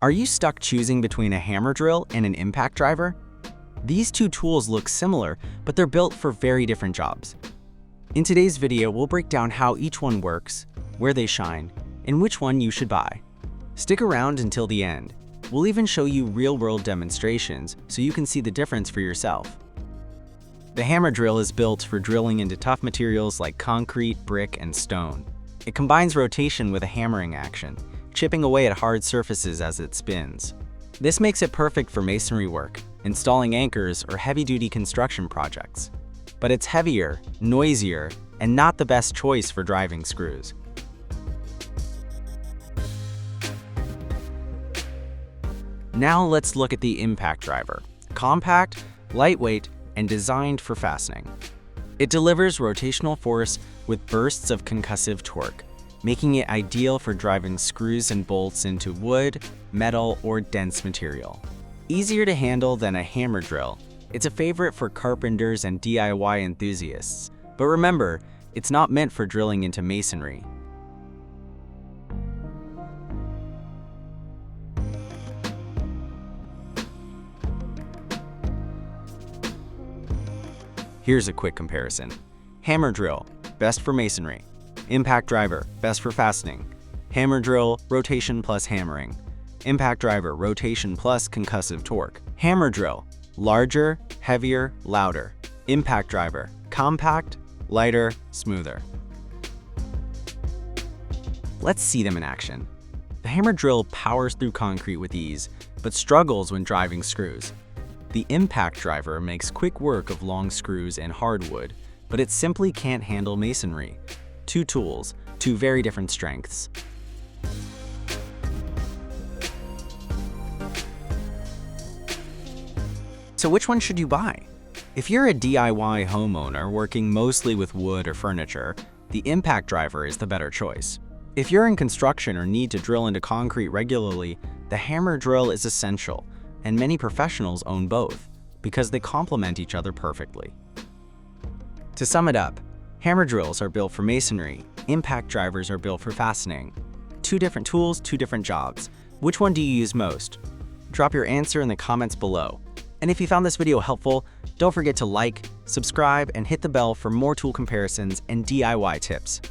Are you stuck choosing between a hammer drill and an impact driver? These two tools look similar, but they're built for very different jobs. In today's video, we'll break down how each one works, where they shine, and which one you should buy. Stick around until the end. We'll even show you real-world demonstrations so you can see the difference for yourself. The hammer drill is built for drilling into tough materials like concrete, brick, and stone. It combines rotation with a hammering action, chipping away at hard surfaces as it spins. This makes it perfect for masonry work, installing anchors, or heavy-duty construction projects. But it's heavier, noisier, and not the best choice for driving screws. Now let's look at the impact driver. Compact, lightweight, and designed for fastening. It delivers rotational force with bursts of concussive torque, making it ideal for driving screws and bolts into wood, metal, or dense material. Easier to handle than a hammer drill, it's a favorite for carpenters and DIY enthusiasts. But remember, it's not meant for drilling into masonry. Here's a quick comparison. Hammer drill, best for masonry. Impact driver, best for fastening. Hammer drill, rotation plus hammering. Impact driver, rotation plus concussive torque. Hammer drill, larger, heavier, louder. Impact driver, compact, lighter, smoother. Let's see them in action. The hammer drill powers through concrete with ease, but struggles when driving screws. The impact driver makes quick work of long screws and hardwood, but it simply can't handle masonry. Two tools, two very different strengths. So which one should you buy? If you're a DIY homeowner working mostly with wood or furniture, the impact driver is the better choice. If you're in construction or need to drill into concrete regularly, the hammer drill is essential, and many professionals own both because they complement each other perfectly. To sum it up, hammer drills are built for masonry, impact drivers are built for fastening. Two different tools, two different jobs. Which one do you use most? Drop your answer in the comments below. And if you found this video helpful, don't forget to like, subscribe, and hit the bell for more tool comparisons and DIY tips.